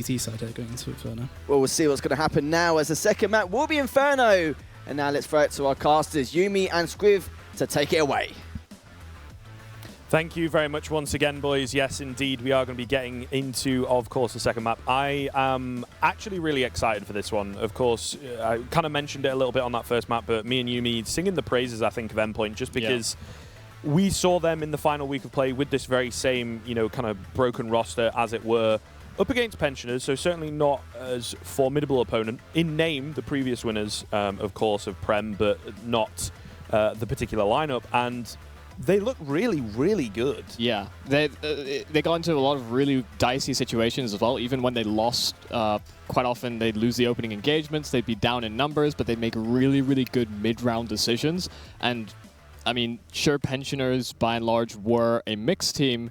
CT side here going into Inferno. Well, we'll see what's going to happen now as the second map will be Inferno. And now let's throw it to our casters, Yumi and Squiv, to take it away. Thank you very much once again, boys. Yes, indeed, we are going to be getting into, of course, the second map. I am actually really excited for this one. Of course, I kind of mentioned it a little bit on that first map, but me and Yumi singing the praises, I think, of Endpoint, just because we saw them in the final week of play with this very same, you know, kind of broken roster, as it were, up against Pensioners, so certainly not as formidable opponent. In name, the previous winners, of course, of Prem, but not the particular lineup. And they look really, really good. Yeah, they got into a lot of really dicey situations as well. Even when they lost, quite often they'd lose the opening engagements, they'd be down in numbers, but they'd make really, really good mid-round decisions. And, I mean, sure, Pensioners, by and large, were a mixed team.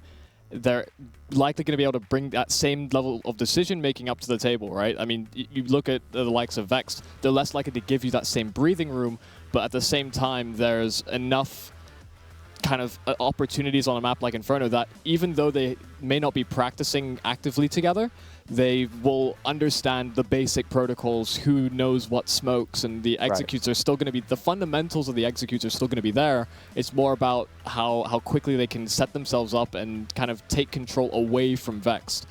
They're likely going to be able to bring that same level of decision-making up to the table, right? I mean, you look at the likes of Vexed, they're less likely to give you that same breathing room, but at the same time, there's enough kind of opportunities on a map like Inferno that even though they may not be practicing actively together, they will understand the basic protocols, who knows what smokes, and the executes are still going to be, the fundamentals of the executes are still going to be there. It's more about how quickly they can set themselves up and kind of take control away from Vexed.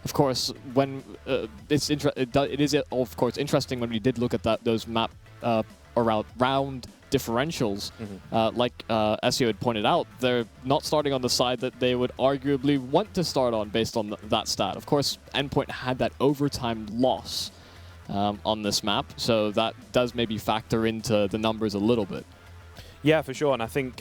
Of course, when it is of course interesting when we did look at those map round differentials, like SEO had pointed out, they're not starting on the side that they would arguably want to start on based on that stat. Of course, Endpoint had that overtime loss on this map, so that does maybe factor into the numbers a little bit. Yeah, for sure, and I think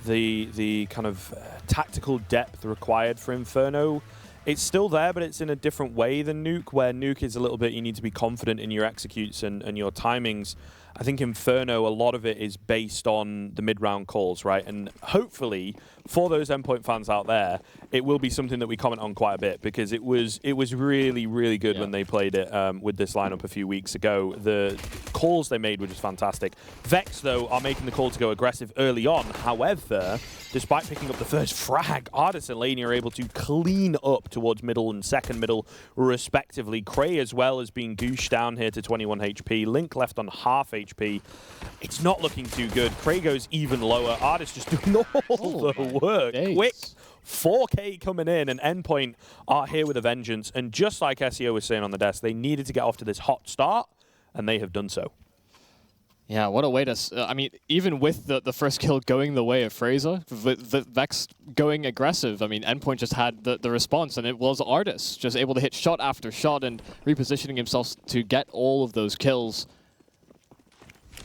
the kind of tactical depth required for Inferno, it's still there, but it's in a different way than Nuke, where Nuke is a little bit, you need to be confident in your executes and your timings. I think Inferno, a lot of it is based on the mid-round calls, right? And hopefully, for those Endpoint fans out there, it will be something that we comment on quite a bit, because it was really, really good when they played it with this lineup a few weeks ago. The calls they made were just fantastic. Vex, though, are making the call to go aggressive early on. However, despite picking up the first frag, Ardis and Laney are able to clean up towards middle and second middle, respectively. Cray, as well, has been gooshed down here to 21 HP. Link left on half HP. It's not looking too good. Cray goes even lower. Ardis just doing all the work. Days. Quick 4K coming in, and Endpoint are here with a vengeance. And just like SEO was saying on the desk, they needed to get off to this hot start, and they have done so. Yeah, what a way to... I mean, even with the first kill going the way of Fraser, the Vex going aggressive, I mean, Endpoint just had the response, and it was Ardis just able to hit shot after shot and repositioning himself to get all of those kills.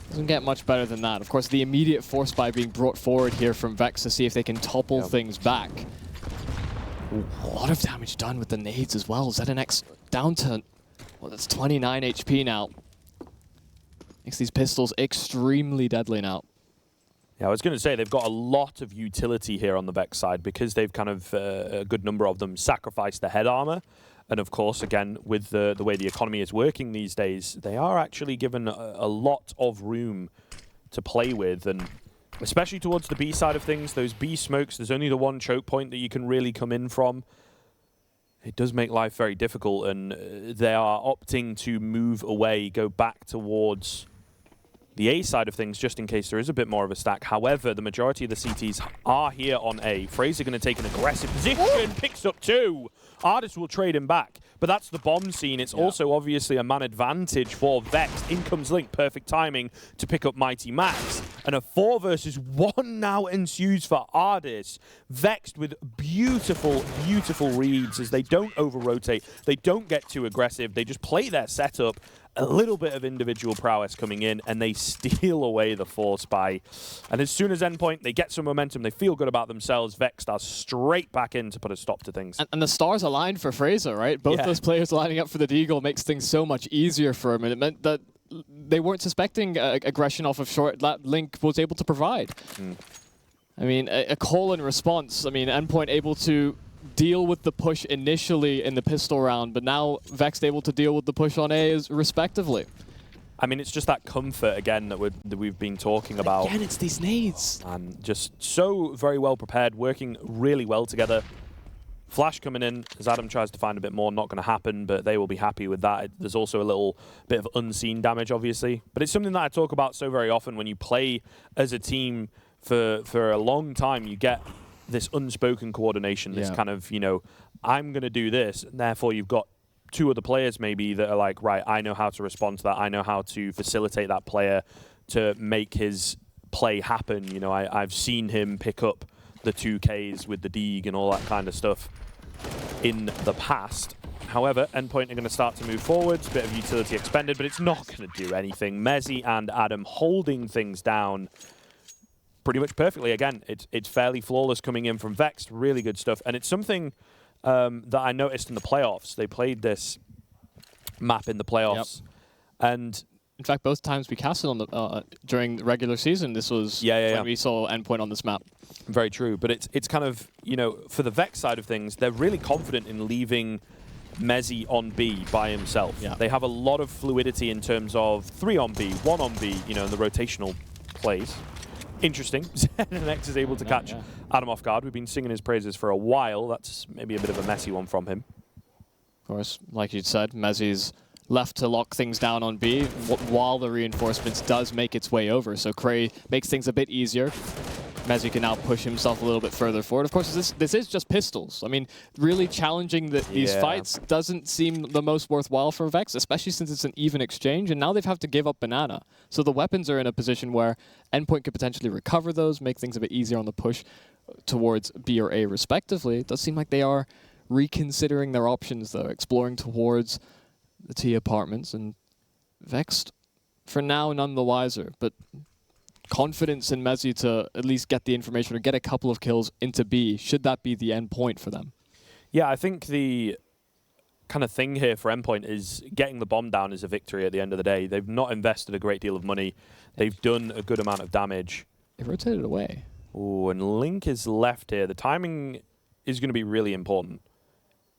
Doesn't get much better than that. Of course, the immediate force buy being brought forward here from Vex to see if they can topple things back. Ooh, a lot of damage done with the nades as well. ZNX down to... Well, that's 29 HP now. Makes these pistols extremely deadly now. Yeah, I was going to say, they've got a lot of utility here on the Vex side, because they've kind of, a good number of them, sacrificed the head armor. And of course, again, with the way the economy is working these days, they are actually given a lot of room to play with. And especially towards the B side of things, those B smokes, there's only the one choke point that you can really come in from. It does make life very difficult, and they are opting to move away, go back towards the A side of things, just in case there is a bit more of a stack. However, the majority of the CTs are here on A. Fraser going to take an aggressive position, picks up 2. Ardis will trade him back, but that's the bomb scene. It's also obviously a man advantage for Vex. In comes Link, perfect timing to pick up Mighty Max. And a 4 versus 1 now ensues for Ardis. Vexed with beautiful, beautiful reads as they don't over-rotate. They don't get too aggressive. They just play their setup. A little bit of individual prowess coming in, and they steal away the force buy. And as soon as Endpoint, they get some momentum, they feel good about themselves, Vexed are straight back in to put a stop to things. And the stars aligned for Fraser, right? Both those players lining up for the Deagle makes things so much easier for him, and it meant that they weren't suspecting aggression off of short that Link was able to provide. I mean, a call and response. I mean, Endpoint able to deal with the push initially in the pistol round, but now Vexed able to deal with the push on A respectively. I mean, it's just that comfort, again, that we've been talking about. Again, it's these nades. And just so very well prepared, working really well together. Flash coming in as Adam tries to find a bit more, not going to happen, but they will be happy with that. There's also a little bit of unseen damage, obviously. But it's something that I talk about so very often. When you play as a team for a long time, you get this unspoken coordination, this kind of, you know, I'm going to do this, and therefore you've got two other players maybe that are like, right, I know how to respond to that. I know how to facilitate that player to make his play happen. You know, I've seen him pick up the 2Ks with the Deeg and all that kind of stuff in the past. However, Endpoint are going to start to move forwards. A bit of utility expended, but it's not going to do anything. Mezzy and Adam holding things down pretty much perfectly. Again, it's fairly flawless coming in from Vexed. Really good stuff. And it's something that I noticed in the playoffs. They played this map in the playoffs. And in fact, both times we casted on the during the regular season, this was when we saw Endpoint on this map. Very true, but it's kind of, you know, for the Vex side of things, they're really confident in leaving Mezzy on B by himself. Yeah. They have a lot of fluidity in terms of 3 on B, 1 on B, you know, in the rotational plays. Interesting. ZNX is able to catch Adam off guard. We've been singing his praises for a while. That's maybe a bit of a messy one from him. Of course, like you said, Mezzy's left to lock things down on B while the reinforcements does make its way over. So Cray makes things a bit easier. Mezzy can now push himself a little bit further forward. Of course, this is just pistols. I mean, really challenging these fights doesn't seem the most worthwhile for Vex, especially since it's an even exchange, and now they've had to give up Banana. So the weapons are in a position where Endpoint could potentially recover those, make things a bit easier on the push towards B or A respectively. It does seem like they are reconsidering their options, though, exploring towards the T apartments, and Vexed, for now, none the wiser, but confidence in Mezzy to at least get the information or get a couple of kills into B, should that be the end point for them? Yeah, I think the kind of thing here for Endpoint is getting the bomb down is a victory at the end of the day. They've not invested a great deal of money. They've done a good amount of damage. They rotated away. Oh, and Link is left here. The timing is going to be really important.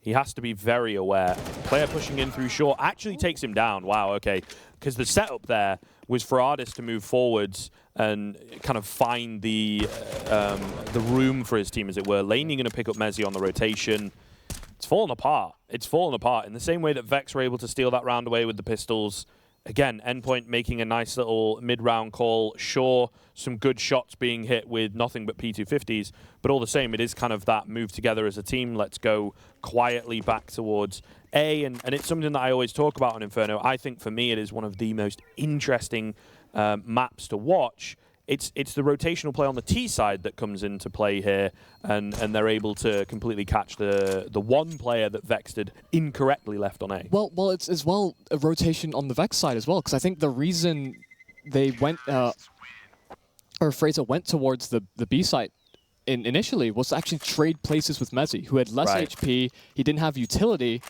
He has to be very aware. Player pushing in through short actually takes him down. Wow, okay. Because the setup there was for Ardis to move forwards and kind of find the room for his team, as it were. Laney going to pick up Mezzy on the rotation. It's fallen apart. It's fallen apart in the same way that Vex were able to steal that round away with the pistols. Again, Endpoint making a nice little mid-round call. Sure, some good shots being hit with nothing but P250s, but all the same, it is kind of that move together as a team. Let's go quietly back towards A, and it's something that I always talk about on Inferno. I think for me it is one of the most interesting maps to watch. It's the rotational play on the T side that comes into play here, and they're able to completely catch the one player that Vexed had incorrectly left on A. Well, it's as well a rotation on the Vex side as well, because I think the reason they went, or Fraser went towards the B site initially was to actually trade places with Mezzy, who had less HP, he didn't have utility,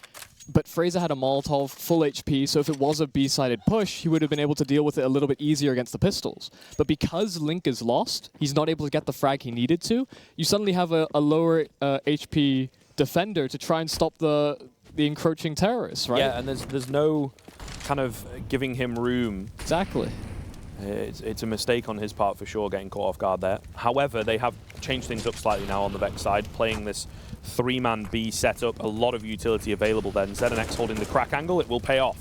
but Fraser had a Molotov, full HP, so if it was a B-sided push, he would have been able to deal with it a little bit easier against the pistols. But because Link is lost, he's not able to get the frag he needed to, you suddenly have a lower HP defender to try and stop the encroaching terrorists, right? Yeah, and there's no kind of giving him room. Exactly. It's a mistake on his part for sure, getting caught off guard there. However, they have changed things up slightly now on the Vex side, playing this 3-man B setup, a lot of utility available then. ZNX holding the crack angle, it will pay off.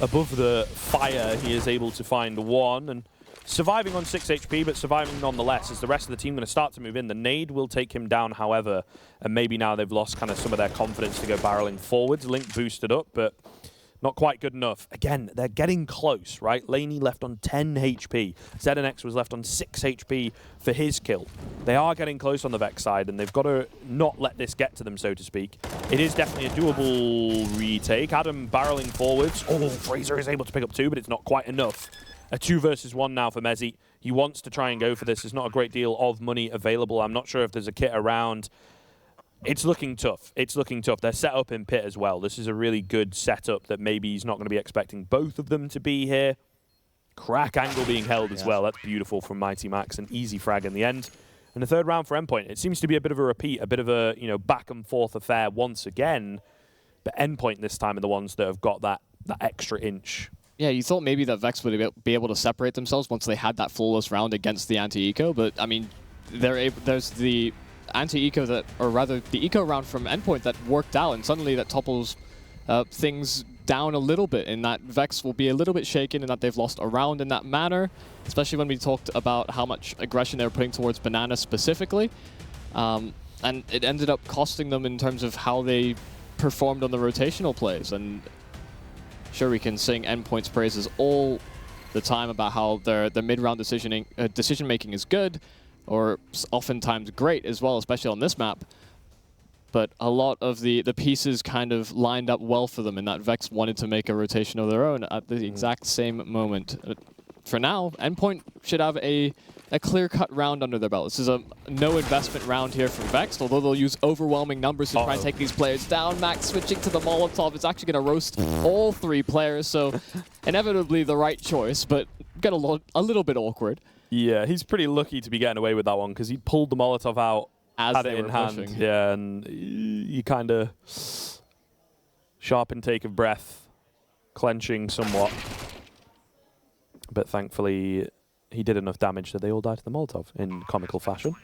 Above the fire, he is able to find one, and surviving on 6 HP, but surviving nonetheless, as the rest of the team going to start to move in. The nade will take him down, however, and maybe now they've lost kind of some of their confidence to go barreling forwards. Link boosted up, but not quite good enough. Again, they're getting close, right? Laney left on 10 HP. ZNX was left on 6 HP for his kill. They are getting close on the Vex side, and they've got to not let this get to them, so to speak. It is definitely a doable retake. Adam barreling forwards. Oh, Fraser is able to pick up 2, but it's not quite enough. A 2 versus 1 now for Mezzy. He wants to try and go for this. There's not a great deal of money available. I'm not sure if there's a kit around. It's looking tough. It's looking tough. They're set up in pit as well. This is a really good setup that maybe he's not going to be expecting both of them to be here. Crack angle being held as well. That's beautiful from Mighty Max. An easy frag in the end. And the third round for Endpoint. It seems to be a bit of a repeat, a bit of a back and forth affair once again. But Endpoint this time are the ones that have got that extra inch. Yeah, you thought maybe that Vex would be able to separate themselves once they had that flawless round against the anti-eco, but I mean, there's the anti-eco that, or rather the eco round from Endpoint that worked out, and suddenly that topples things down a little bit, in that Vex will be a little bit shaken in that they've lost a round in that manner, especially when we talked about how much aggression they were putting towards Banana specifically. And it ended up costing them in terms of how they performed on the rotational plays. And sure, we can sing Endpoint's praises all the time about how their mid-round decision-making is good, or oftentimes great as well, especially on this map. But a lot of the pieces kind of lined up well for them, in that Vex wanted to make a rotation of their own at the exact same moment. For now, Endpoint should have a clear-cut round under their belt. This is a no-investment round here from Vexed, although they'll use overwhelming numbers to try and take these players down. Max switching to the Molotov is actually going to roast all 3 players, so inevitably the right choice, but got a little bit awkward. Yeah, he's pretty lucky to be getting away with that one, because he pulled the Molotov out, as had they it in were hand. pushing. Yeah, and you kind of sharp intake of breath, clenching somewhat. But thankfully, he did enough damage that they all died to the Molotov in comical fashion.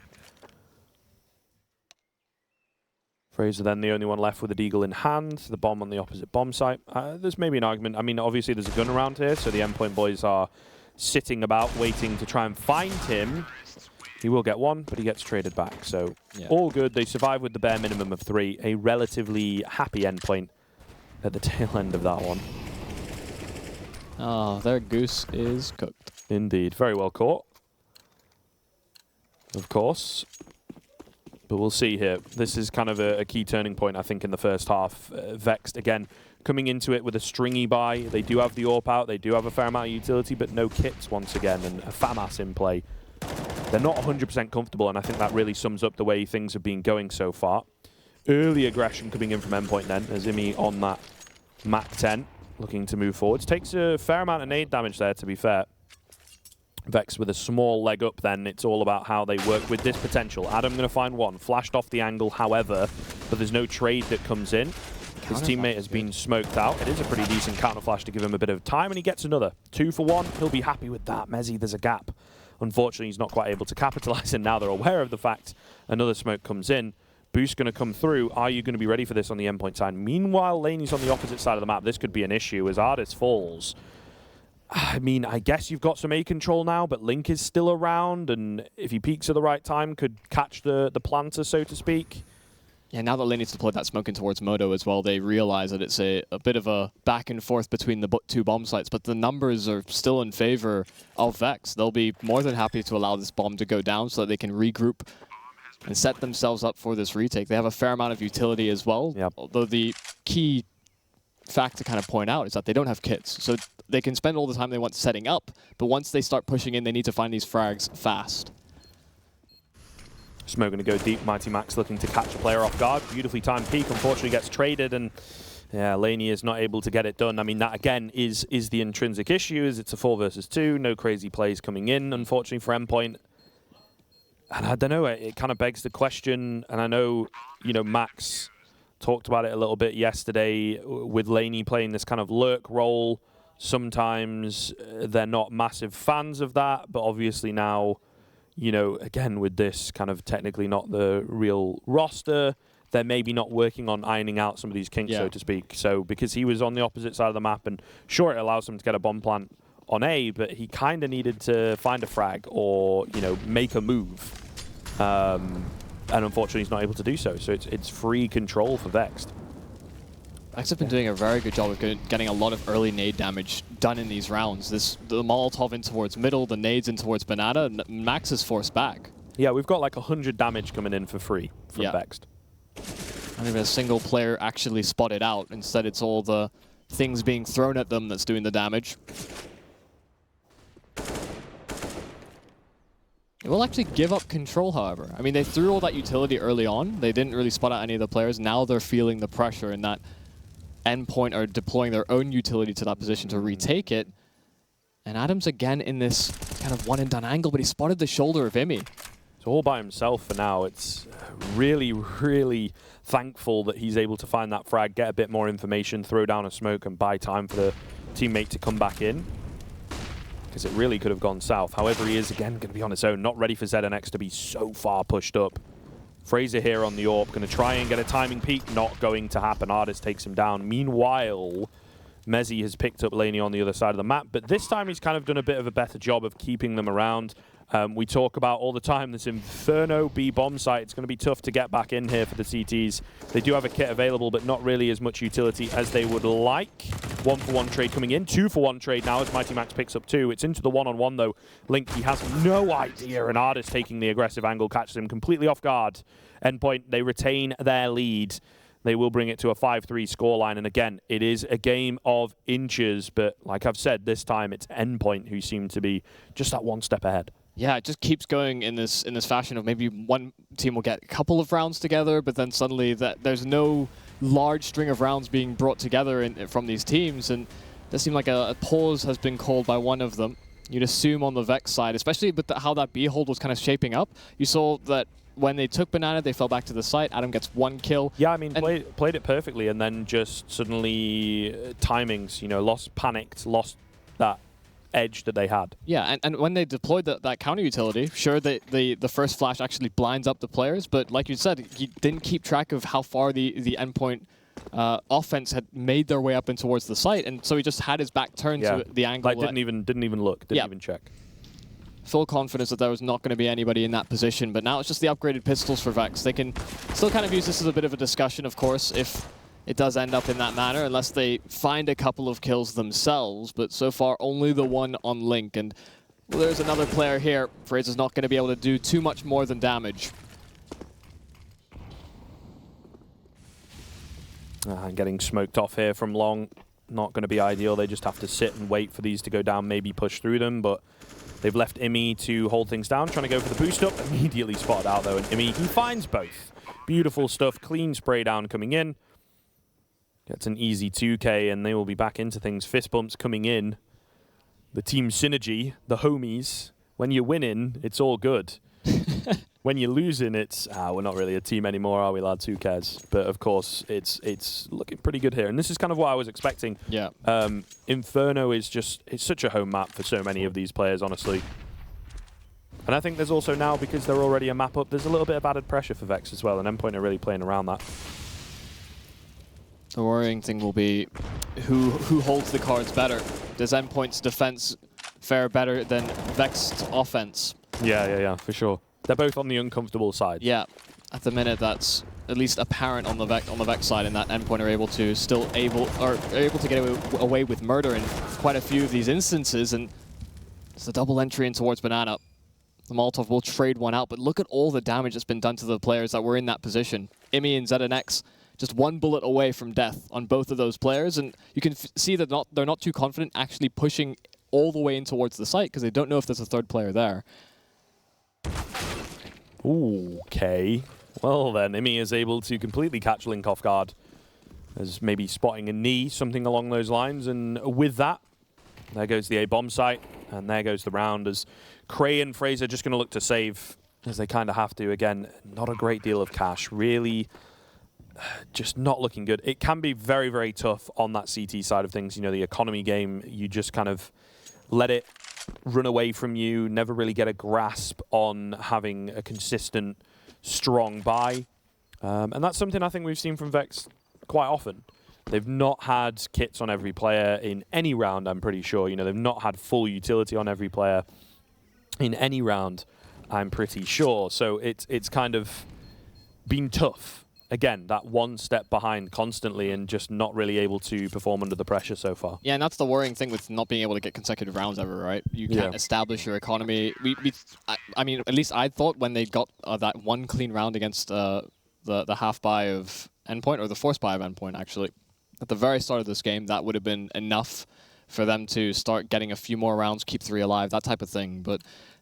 Fraser then the only one left with a deagle in hand, the bomb on the opposite bomb site. There's maybe an argument. I mean, obviously there's a gun around here, so the Endpoint boys are sitting about waiting to try and find him. He will get one, but he gets traded back. So all good. They survive with the bare minimum of 3. A relatively happy Endpoint at the tail end of that one. Oh, their goose is cooked. Indeed. Very well caught. Of course. But we'll see here. This is kind of a key turning point, I think, in the first half. Vexed, again, coming into it with a stringy buy. They do have the AWP out. They do have a fair amount of utility, but no kits once again, and a FAMAS in play. They're not 100% comfortable, and I think that really sums up the way things have been going so far. Early aggression coming in from Endpoint then, as Imi on that Mach 10, looking to move forwards. Takes a fair amount of nade damage there, to be fair. Vex with a small leg up then. It's all about how they work with this potential. Adam going to find one. Flashed off the angle, however, but there's no trade that comes in. His teammate has been smoked out. It is a pretty decent counter flash to give him a bit of time, and he gets another. 2 for 1. He'll be happy with that. Mezzi, there's a gap. Unfortunately, he's not quite able to capitalize, and now they're aware of the fact another smoke comes in. Boost going to come through. Are you going to be ready for this on the Endpoint side? Meanwhile, Laney's on the opposite side of the map. This could be an issue as Artis falls. I mean, I guess you've got some A control now, but Link is still around, and if he peaks at the right time, could catch the planter, so to speak. Yeah, now that Laney's deployed that smoke in towards Moto as well, they realize that it's a bit of a back and forth between the 2 bomb sites, but the numbers are still in favor of Vex. They'll be more than happy to allow this bomb to go down so that they can regroup and set themselves up for this retake. They have a fair amount of utility as well, although the key fact to kind of point out is that they don't have kits. So they can spend all the time they want setting up, but once they start pushing in, they need to find these frags fast. Smoke going to go deep. Mighty Max looking to catch a player off guard. Beautifully timed peek. Unfortunately gets traded, and yeah, Laney is not able to get it done. I mean, that again is the intrinsic issue, is it's a 4 versus 2. No crazy plays coming in, unfortunately, for Endpoint. And I don't know, it kind of begs the question, and I know, you know, Max talked about it a little bit yesterday with Laney playing this kind of lurk role. Sometimes they're not massive fans of that, but obviously now, you know, again, with this kind of technically not the real roster, they're maybe not working on ironing out some of these kinks, so to speak. So because he was on the opposite side of the map, and sure, it allows him to get a bomb plant on A, but he kind of needed to find a frag or, you know, make a move. And unfortunately, he's not able to do so. So it's free control for Vexed. Vex have been doing a very good job of getting a lot of early nade damage done in these rounds. The Molotov in towards middle, the nades in towards Banana, and Max is forced back. Yeah, we've got like 100 damage coming in for free from Vexed. Not even a single player actually spotted out. Instead, it's all the things being thrown at them that's doing the damage. It will actually give up control, however. I mean, they threw all that utility early on. They didn't really spot out any of the players. Now they're feeling the pressure, in that Endpoint are deploying their own utility to that position to retake it. And Adam's again in this kind of one-and-done angle, but he spotted the shoulder of Imi. It's all by himself for now. It's really, really thankful that he's able to find that frag, get a bit more information, throw down a smoke, and buy time for the teammate to come back in. Because it really could have gone south. However, he is, again, going to be on his own. Not ready for ZNX to be so far pushed up. Fraser here on the AWP, going to try and get a timing peak. Not going to happen. Artist takes him down. Meanwhile, Mezzi has picked up Laney on the other side of the map, but this time he's kind of done a bit of a better job of keeping them around. We talk about all the time this Inferno B bomb site. It's going to be tough to get back in here for the CTs. They do have a kit available, but not really as much utility as they would like. 1-for-1 trade coming in. 2-for-1 trade now as Mighty Max picks up 2. It's into the one-on-one though. Link, he has no idea, and Artist taking the aggressive angle catches him completely off guard. Endpoint, they retain their lead. They will bring it to a 5-3 scoreline. And again, it is a game of inches. But like I've said, this time it's Endpoint who seem to be just that one step ahead. Yeah, it just keeps going in this fashion of maybe one team will get a couple of rounds together, but then suddenly there's no large string of rounds being brought together from these teams. And it seems like a pause has been called by one of them. You'd assume on the Vex side, especially with how that B hold was kind of shaping up. You saw that when they took Banana, they fell back to the site. Adam gets 1 kill. Yeah, I mean, played it perfectly, and then just suddenly timings, you know, panicked, lost that edge that they had. Yeah, and when they deployed that counter utility, sure, the first flash actually blinds up the players, but like you said, he didn't keep track of how far the Endpoint offense had made their way up and towards the site, and so he just had his back turned to the angle. Like didn't even look, didn't even check. Full confidence that there was not going to be anybody in that position, but now it's just the upgraded pistols for Vex. They can still kind of use this as a bit of a discussion, of course, if it does end up in that manner, unless they find a couple of kills themselves, but so far only the one on Link, and well, there's another player here. Fraser's not going to be able to do too much more than damage. Getting smoked off here from long, not going to be ideal. They just have to sit and wait for these to go down, maybe push through them, but they've left Imi to hold things down, trying to go for the boost up. Immediately spotted out though, and Imi, he finds both. Beautiful stuff, clean spray down coming in. Gets an easy 2K, and they will be back into things. Fist bumps coming in. The team synergy, the homies. When you're winning, it's all good. When you're losing, it's, we're not really a team anymore, are we, lads? Who cares? But of course, it's looking pretty good here. And this is kind of what I was expecting. Yeah. Inferno is just, it's such a home map for so many of these players, honestly. And I think there's also now, because they're already a map up, there's a little bit of added pressure for Vex as well, and Endpoint are really playing around that. The worrying thing will be who holds the cards better. Does Endpoint's defense fare better than Vexed's offense? Yeah, for sure. They're both on the uncomfortable side. Yeah, at the minute that's at least apparent on the Vex side, and that Endpoint are able to get away with murder in quite a few of these instances, and it's a double entry in towards Banana. The Molotov will trade one out, but look at all the damage that's been done to the players that were in that position. Imi and ZNX, just one bullet away from death on both of those players, and you can see that they're not too confident actually pushing all the way in towards the site because they don't know if there's a third player there. Okay. Well then, Imi is able to completely catch Link off guard as maybe spotting a knee, something along those lines, and with that, there goes the A-bomb site, and there goes the round as Cray and Fraser just going to look to save as they kind of have to. Again, not a great deal of cash, really. Just not looking good. It can be very, very tough on that CT side of things. You know, the economy game, you just kind of let it run away from you, never really get a grasp on having a consistent, strong buy. And that's something I think we've seen from Vex quite often. They've not had kits on every player in any round, I'm pretty sure. You know, they've not had full utility on every player in any round, I'm pretty sure. So it's kind of been tough. Again, that one step behind constantly and just not really able to perform under the pressure so far. Yeah, and that's the worrying thing with not being able to get consecutive rounds ever, right? You can't establish your economy. I mean, at least I thought when they got that one clean round against the half buy of Endpoint, or the force buy of Endpoint, actually, at the very start of this game, that would have been enough for them to start getting a few more rounds, keep 3 alive, that type of thing. But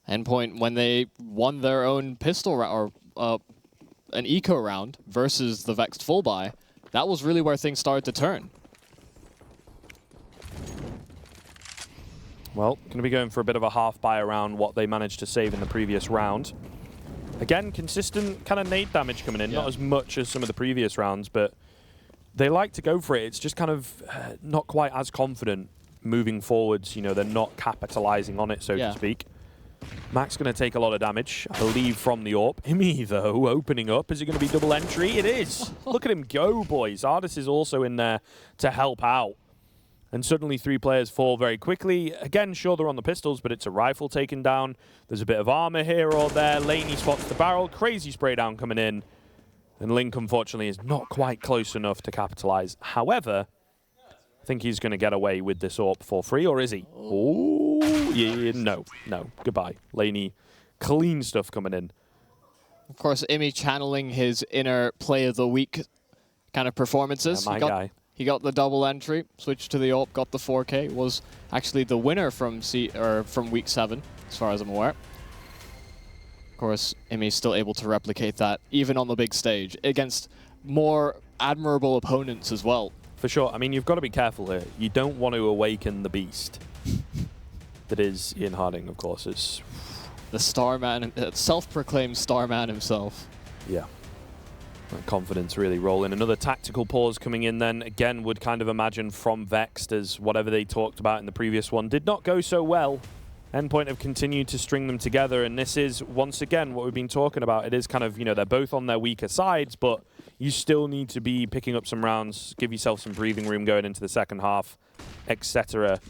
Endpoint, when they won their own pistol round, or an eco round versus the Vexed full buy, that was really where things started to turn. Well, going to be going for a bit of a half buy around what they managed to save in the previous round. Again, consistent kind of nade damage coming in, not as much as some of the previous rounds, but they like to go for it. It's just kind of not quite as confident moving forwards. You know, they're not capitalizing on it, so to speak. Max going to take a lot of damage, I believe, from the AWP. Imi, though, opening up. Is it going to be double entry? It is. Look at him go, boys. Ardis is also in there to help out. And suddenly 3 players fall very quickly. Again, sure, they're on the pistols, but it's a rifle taken down. There's a bit of armor here or there. Laney spots the barrel. Crazy spray down coming in. And Link, unfortunately, is not quite close enough to capitalize. However, I think he's going to get away with this AWP for free, or is he? Oh, yeah, no. Goodbye. Laney, clean stuff coming in. Of course, Imi channeling his inner play of the week kind of performances. Yeah, my guy. He got the double entry, switched to the AWP, got the 4K, was actually the winner from week 7, as far as I'm aware. Of course, Imi's still able to replicate that, even on the big stage, against more admirable opponents as well. For sure. I mean, you've got to be careful here. You don't want to awaken the beast. That is Ian Harding, of course. It's the Starman, self-proclaimed Starman himself. Yeah. That confidence really rolling. Another tactical pause coming in then. Again, would kind of imagine from Vexed, as whatever they talked about in the previous one did not go so well. Endpoint have continued to string them together, and this is, once again, what we've been talking about. It is kind of, you know, they're both on their weaker sides, but you still need to be picking up some rounds, give yourself some breathing room going into the second half, etc.,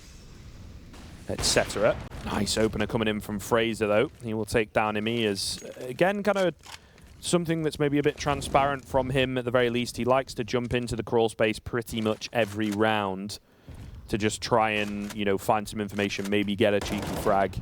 etc. Nice opener coming in from Fraser, though. He will take down Imi as, again, kind of something that's maybe a bit transparent from him at the very least. He likes to jump into the crawl space pretty much every round to just try and, you know, find some information, maybe get a cheeky frag,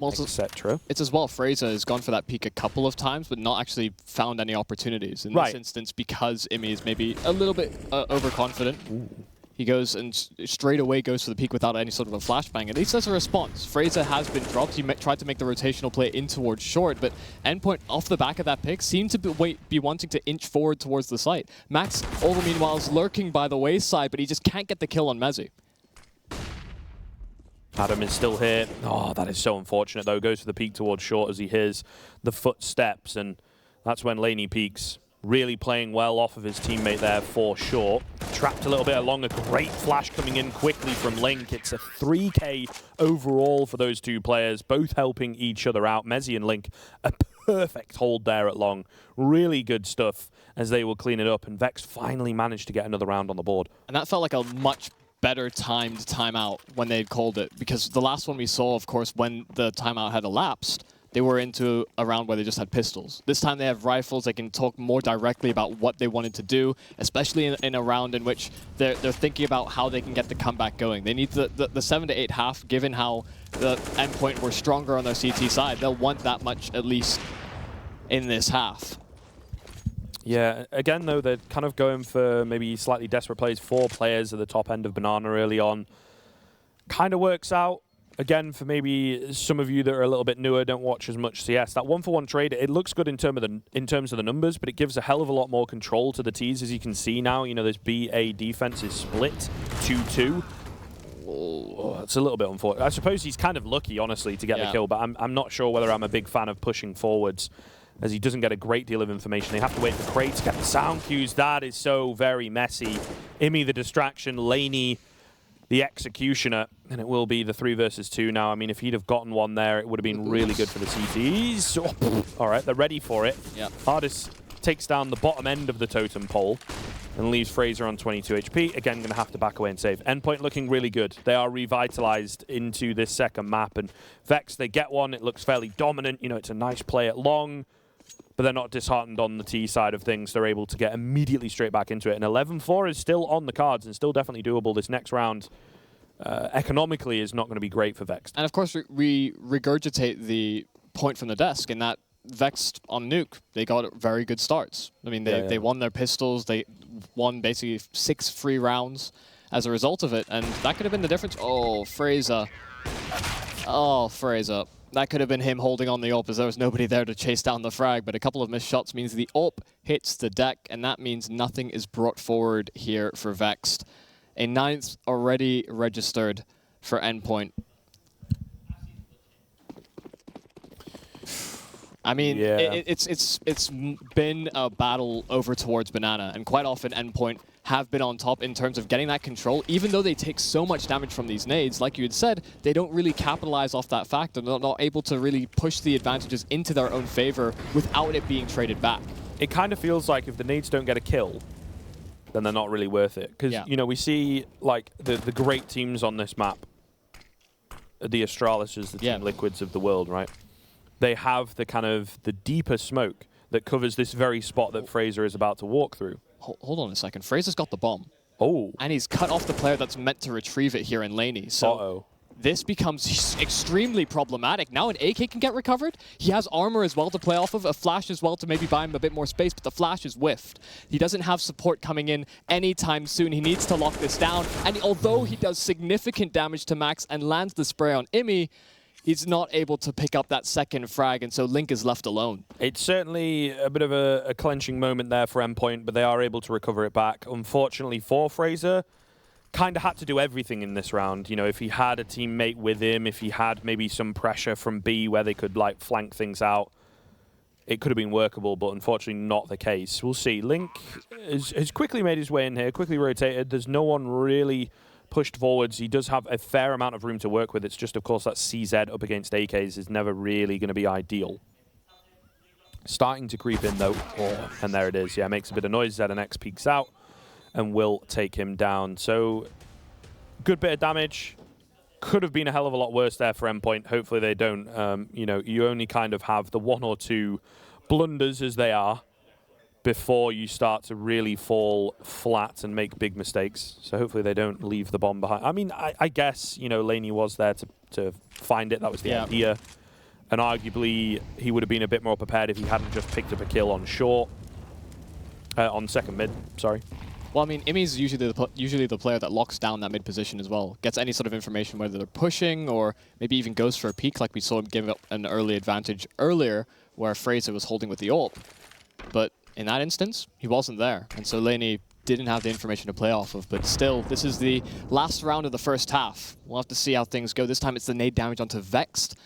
etc. It's as well, Fraser has gone for that peak a couple of times, but not actually found any opportunities in this instance because Imi is maybe a little bit overconfident. Ooh. He goes and straight away goes for the peak without any sort of a flashbang. At least as a response, Fraser has been dropped. He tried to make the rotational play in towards short, but Endpoint, off the back of that pick, seemed to be wanting to inch forward towards the site. Max, all the meanwhile, is lurking by the wayside, but he just can't get the kill on Mezzy. Adam is still here. Oh, that is so unfortunate, though. Goes for the peek towards short as he hears the footsteps, and that's when Laney peeks. Really playing well off of his teammate there for short. Trapped a little bit along. A great flash coming in quickly from Link. It's a 3K overall for those two players, both helping each other out. Mezzy and Link, a perfect hold there at long. Really good stuff as they will clean it up, and Vex finally managed to get another round on the board. And that felt like a much better timed timeout when they called it, because the last one we saw, of course, when the timeout had elapsed, they were into a round where they just had pistols. This time they have rifles. They can talk more directly about what they wanted to do, especially in a round in which they're thinking about how they can get the comeback going. They need the 7 to 8 half, given how the Endpoint were stronger on their CT side. They'll want that much at least in this half. Yeah, again, though, they're kind of going for maybe slightly desperate plays. 4 players at the top end of Banana early on. Kind of works out. Again, for maybe some of you that are a little bit newer, don't watch as much CS, that 1-for-1 trade, it looks good in terms of the numbers, but it gives a hell of a lot more control to the Ts, as you can see now. You know, this BA defense is split 2-2. Oh, it's a little bit unfortunate. I suppose he's kind of lucky, honestly, to get the kill, but I'm not sure whether I'm a big fan of pushing forwards, as he doesn't get a great deal of information. They have to wait for Craig to get the sound cues. That is so very messy. Imi the distraction, Laney the executioner, and it will be the 3 versus 2 now. I mean, if he'd have gotten one there, it would have been really good for the CTs. Oh, all right, they're ready for it. Yep. Ardis takes down the bottom end of the totem pole and leaves Fraser on 22 HP. Again, going to have to back away and save. Endpoint looking really good. They are revitalized into this second map, and Vex, they get one. It looks fairly dominant. You know, it's a nice play at long, but they're not disheartened on the T side of things. They're able to get immediately straight back into it. And 11-4 is still on the cards and still definitely doable. This next round, economically, is not going to be great for Vexed. And of course, we regurgitate the point from the desk in that Vexed on Nuke, they got very good starts. I mean, they won their pistols. They won basically 6 free rounds as a result of it. And that could have been the difference. Oh, Fraser. Oh, Fraser. That could have been him holding on the AWP, as there was nobody there to chase down the frag, but a couple of missed shots means the AWP hits the deck, and that means nothing is brought forward here for Vexed. A 9th already registered for Endpoint. I mean, it's been a battle over towards Banana, and quite often Endpoint have been on top in terms of getting that control. Even though they take so much damage from these nades, like you had said, they don't really capitalize off that fact, and they're not able to really push the advantages into their own favor without it being traded back. It kind of feels like if the nades don't get a kill, then they're not really worth it. Because, you know, we see like the great teams on this map, the Astralis's, the Team Liquids of the world, right? They have the kind of the deeper smoke that covers this very spot that Fraser is about to walk through. Hold on a second. Fraser's got the bomb. Oh. And he's cut off the player that's meant to retrieve it here in Laney. So this becomes extremely problematic. Now an AK can get recovered. He has armor as well to play off of, a flash as well to maybe buy him a bit more space, but the flash is whiffed. He doesn't have support coming in anytime soon. He needs to lock this down. And although he does significant damage to Max and lands the spray on Imi, he's not able to pick up that second frag, and so Link is left alone. It's certainly a bit of a clenching moment there for Endpoint, but they are able to recover it back. Unfortunately for Fraser, kind of had to do everything in this round. You know, if he had a teammate with him, if he had maybe some pressure from B where they could like flank things out, it could have been workable, but unfortunately not the case. We'll see. Link has quickly made his way in here, quickly rotated. There's no one really pushed forwards. He does have a fair amount of room to work with. It's just, of course, that CZ up against AKs is never really going to be ideal. Starting to creep in, though. Oh, and there it is. Yeah, makes a bit of noise. ZNX peeks out and will take him down. So, good bit of damage. Could have been a hell of a lot worse there for Endpoint. Hopefully they don't. You know, you only kind of have the 1 or 2 blunders as they are before you start to really fall flat and make big mistakes. So hopefully they don't leave the bomb behind. I mean, I guess, you know, Laney was there to find it. That was the idea. And arguably, he would have been a bit more prepared if he hadn't just picked up a kill on short. On second mid, sorry. Well, I mean, Imi's usually the player that locks down that mid position as well. Gets any sort of information, whether they're pushing or maybe even goes for a peek, like we saw him give up an early advantage earlier, where Fraser was holding with the AWP. But in that instance, he wasn't there, and so Laney didn't have the information to play off of. But still, this is the last round of the first half. We'll have to see how things go. This time it's the nade damage onto Vexed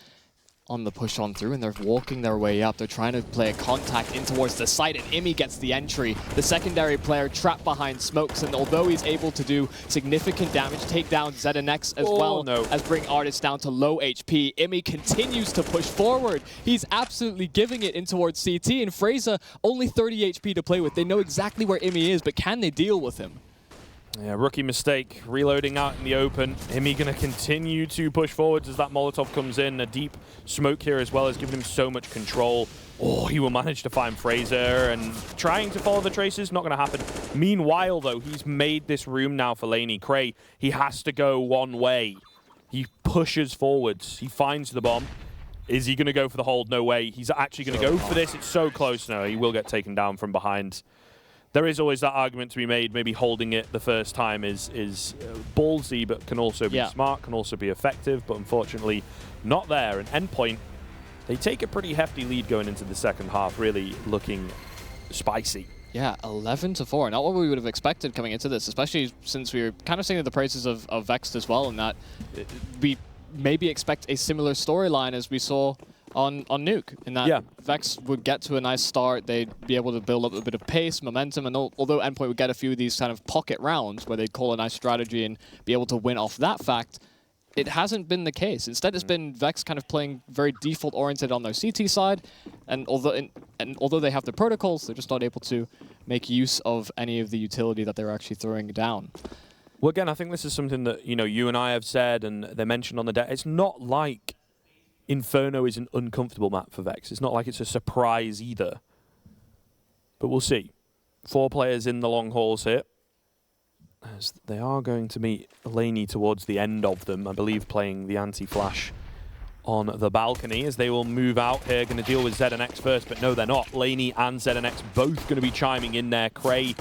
on the push on through, and they're walking their way up. They're trying to play a contact in towards the site, and Imi gets the entry. The secondary player trapped behind smokes, and although he's able to do significant damage, take down ZNX as as bring Artist down to low HP, Imi continues to push forward. He's absolutely giving it in towards CT, and Fraser only 30 HP to play with. They know exactly where Imi is, but can they deal with him? Yeah, rookie mistake, reloading out in the open. Imi going to continue to push forwards as that Molotov comes in. A deep smoke here as well has given him so much control. Oh, he will manage to find Fraser, and trying to follow the traces, not going to happen. Meanwhile, though, he's made this room now for Laney Cray. He has to go one way. He pushes forwards. He finds the bomb. Is he going to go for the hold? No way. He's actually going to go for this. It's so close. No, he will get taken down from behind. There is always that argument to be made. Maybe holding it the first time is ballsy, but can also be smart, can also be effective, but unfortunately not there. And Endpoint, they take a pretty hefty lead going into the second half, really looking spicy. Yeah, 11-4. Not what we would have expected coming into this, especially since we were kind of singing the praises of Vexed as well, and that we maybe expect a similar storyline as we saw on Nuke, in that Vex would get to a nice start, they'd be able to build up a bit of pace, momentum, and although Endpoint would get a few of these kind of pocket rounds where they'd call a nice strategy and be able to win off that fact, it hasn't been the case. Instead, it's been Vex kind of playing very default-oriented on their CT side, and although they have the protocols, they're just not able to make use of any of the utility that they're actually throwing down. Well, again, I think this is something that, you know, you and I have said, and they mentioned on the deck. It's not like Inferno is an uncomfortable map for Vex. It's not like it's a surprise either. But we'll see. 4 players in the long hauls here, as they are going to meet Laney towards the end of them, I believe playing the anti-flash on the balcony, as they will move out here, going to deal with ZNX first, but no, they're not. Laney and ZNX both going to be chiming in there. Cray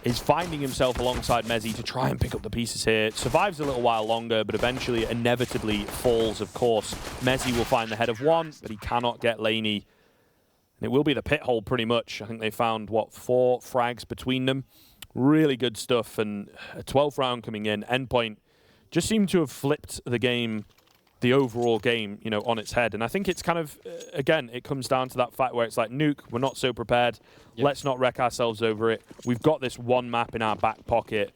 is finding himself alongside Mezzy to try and pick up the pieces here. Survives a little while longer, but eventually, inevitably falls, of course. Mezzy will find the head of one, but he cannot get Laney. And it will be the pit hole pretty much. I think they found, what, 4 frags between them. Really good stuff, and a 12th round coming in. Endpoint just seemed to have flipped the game the overall game, you know, on its head. And I think it's kind of, again, it comes down to that fact where it's like, Nuke, we're not so prepared. Yep. Let's not wreck ourselves over it. We've got this one map in our back pocket.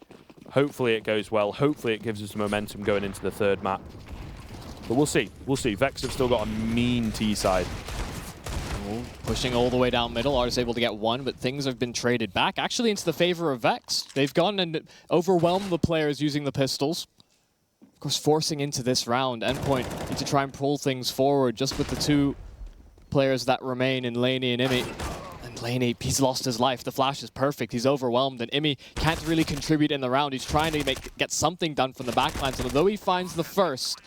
Hopefully it goes well. Hopefully it gives us momentum going into the third map. But we'll see. We'll see. Vexed have still got a mean T side. Pushing all the way down middle. Artist able to get one, but things have been traded back, actually into the favor of Vexed. They've gone and overwhelmed the players using the pistols. Of course, forcing into this round, Endpoint need to try and pull things forward just with the two players that remain in Laney and Imi. And Laney, he's lost his life. The flash is perfect. He's overwhelmed, and Imi can't really contribute in the round. He's trying to get something done from the backlines, and although he finds the first,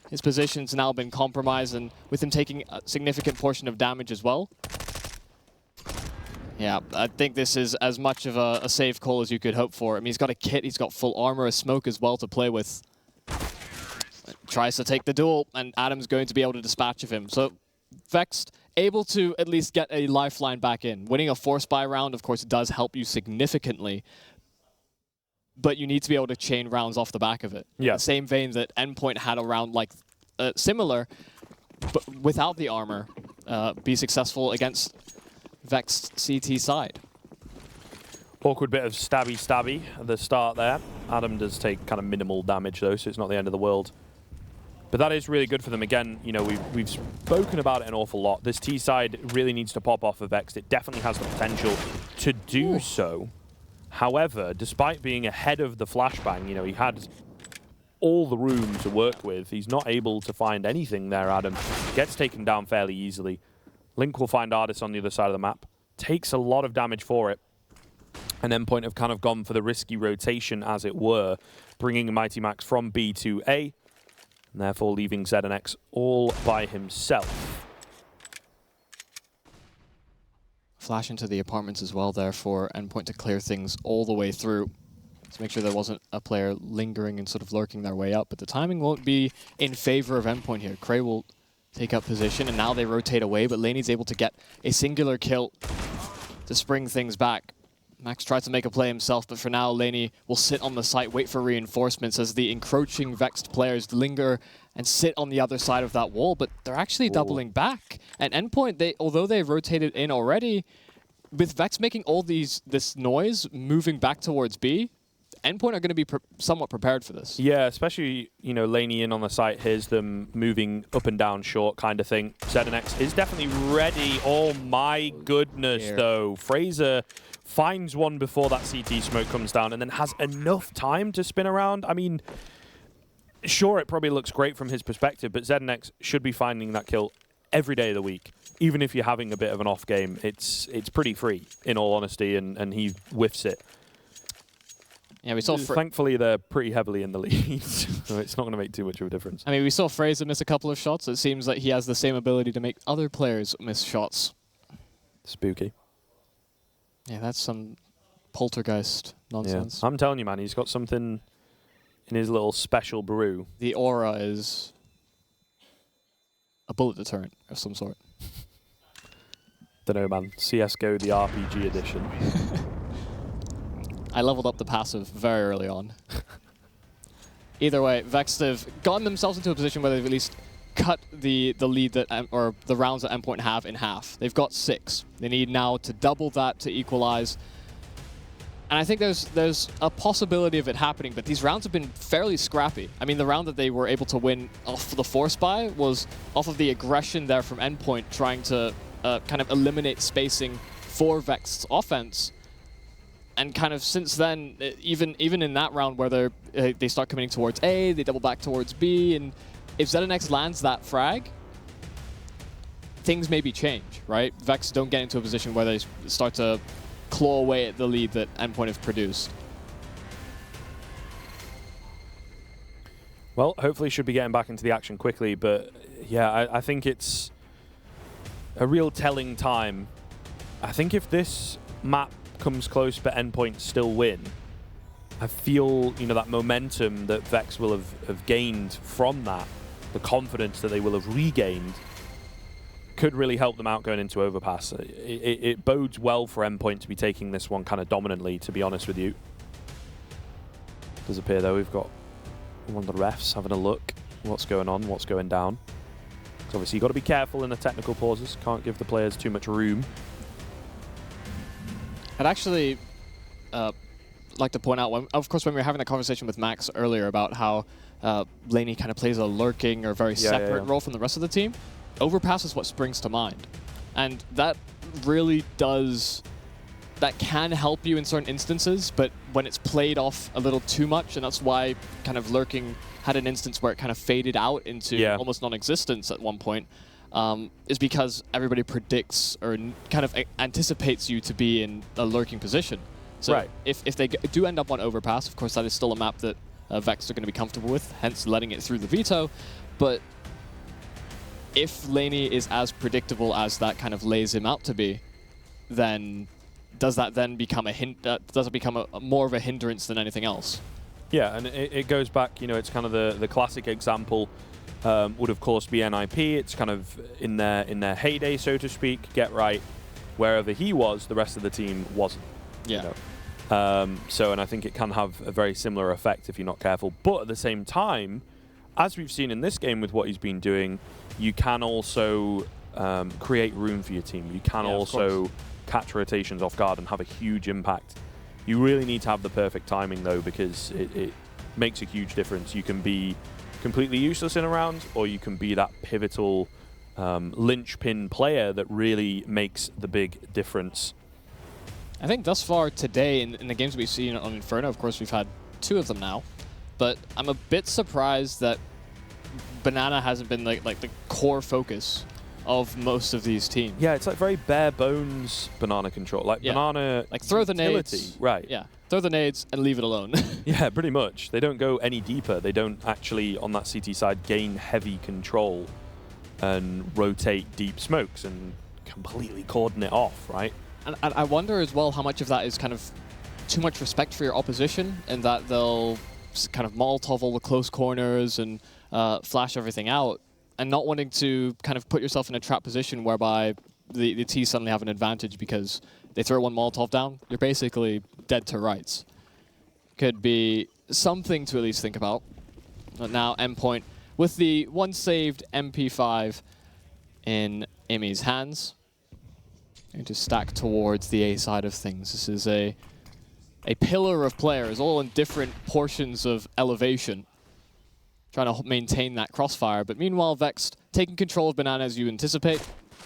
his position's now been compromised, and with him taking a significant portion of damage as well. Yeah, I think this is as much of a safe call as you could hope for. I mean, he's got a kit, he's got full armor, a smoke as well to play with. Tries to take the duel, and Adam's going to be able to dispatch of him. So Vexed able to at least get a lifeline back in. Winning a force buy round, of course, does help you significantly, but you need to be able to chain rounds off the back of it. Yeah. In the same vein that Endpoint had a round like similar, but without the armor, be successful against Vexed CT side. Awkward bit of stabby at the start there. Adam does take kind of minimal damage though, so it's not the end of the world. But that is really good for them. Again, you know, we've spoken about it an awful lot. This T side really needs to pop off of Vexed. It definitely has the potential to do so. However, despite being ahead of the flashbang, you know, he had all the room to work with. He's not able to find anything there, Adam. Gets taken down fairly easily. Link will find Artis on the other side of the map. Takes a lot of damage for it. And Endpoint have kind of gone for the risky rotation, as it were, bringing Mighty Max from B to A, and therefore leaving ZNX all by himself. Flash into the apartments as well there for Endpoint to clear things all the way through, to make sure there wasn't a player lingering and sort of lurking their way up. But the timing won't be in favor of Endpoint here. Cray will take up position, and now they rotate away, but Laney's able to get a singular kill to spring things back. Max tried to make a play himself, but for now, Laney will sit on the site, wait for reinforcements as the encroaching Vexed players linger and sit on the other side of that wall, but they're actually doubling back. And Endpoint, although they've rotated in already, with Vex making all this noise, moving back towards B, Endpoint are going to be somewhat prepared for this. Yeah, especially, you know, Laney in on the site, here's them moving up and down short kind of thing. ZNX is definitely ready. Oh my goodness, though. Fraser finds one before that CT smoke comes down and then has enough time to spin around. I mean, sure, it probably looks great from his perspective, but ZNX should be finding that kill every day of the week. Even if you're having a bit of an off game, it's pretty free, in all honesty, and he whiffs it. Yeah, we saw. Thankfully, they're pretty heavily in the lead, so it's not going to make too much of a difference. I mean, we saw Fraser miss a couple of shots. It seems like he has the same ability to make other players miss shots. Spooky. Yeah, that's some poltergeist nonsense. Yeah. I'm telling you, man, he's got something in his little special brew. The aura is a bullet deterrent of some sort. Dunno, man. CSGO, the RPG edition. I leveled up the passive very early on. Either way, Vexed have gotten themselves into a position where they've at least cut the lead that or the rounds that Endpoint have in half. They've got 6. They need now to double that to equalize. And I think there's a possibility of it happening, but these rounds have been fairly scrappy. I mean, the round that they were able to win off the force buy was off of the aggression there from Endpoint, trying to kind of eliminate spacing for Vexed's offense. And kind of since then, even in that round where they start committing towards A, they double back towards B, and if ZNX lands that frag, things maybe change, right? Vex don't get into a position where they start to claw away at the lead that Endpoint have produced. Well, hopefully should be getting back into the action quickly, but yeah, I think it's a real telling time. I think if this map comes close but Endpoint still win, I feel, you know, that momentum that Vex will have gained from that, the confidence that they will have regained, could really help them out going into Overpass. It bodes well for Endpoint to be taking this one kind of dominantly, to be honest with you. Does appear, though, we've got one of the refs having a look. what's going on, what's going down. So obviously you've got to be careful in the technical pauses. Can't give the players too much room. I'd actually like to point out, of course, when we were having a conversation with Max earlier about how Laney kind of plays a lurking or very separate role from the rest of the team, overpass is what springs to mind. And that really does, that can help you in certain instances, but when it's played off a little too much, and that's why kind of lurking had an instance where it kind of faded out into almost non-existence at one point, is because everybody predicts or kind of anticipates you to be in a lurking position. So if they do end up on overpass, of course that is still a map that Vexed are going to be comfortable with, hence letting it through the veto. But if Laney is as predictable as that kind of lays him out to be, then does that then become does it become more of a hindrance than anything else? Yeah, and it goes back, you know, it's kind of the classic example would of course be NIP. It's kind of in their heyday, so to speak. Get right, wherever he was, the rest of the team wasn't. Yeah. You know? And I think it can have a very similar effect if you're not careful. But at the same time, as we've seen in this game with what he's been doing, you can also create room for your team. You can also catch rotations off guard and have a huge impact. You really need to have the perfect timing, though, because it makes a huge difference. You can be completely useless in a round, or you can be that pivotal linchpin player that really makes the big difference. I think thus far today, in the games we've seen on Inferno, of course we've had 2 of them now, but I'm a bit surprised that Banana hasn't been like the core focus of most of these teams. Yeah, it's like very bare bones Banana control. Like Banana, like throw the utility. nades, right? Yeah, throw the nades and leave it alone. Yeah, pretty much. They don't go any deeper. They don't actually on that CT side gain heavy control and rotate deep smokes and completely cordon it off, right? And I wonder as well how much of that is kind of too much respect for your opposition, and that they'll kind of Molotov all the close corners and flash everything out, and not wanting to kind of put yourself in a trap position whereby the T suddenly have an advantage because they throw one Molotov down, you're basically dead to rights. Could be something to at least think about. But now Endpoint with the one saved MP5 in Imi's hands. And to stack towards the A side of things. This is a pillar of players, all in different portions of elevation, trying to maintain that crossfire. But meanwhile, Vexed taking control of Banana as you anticipate,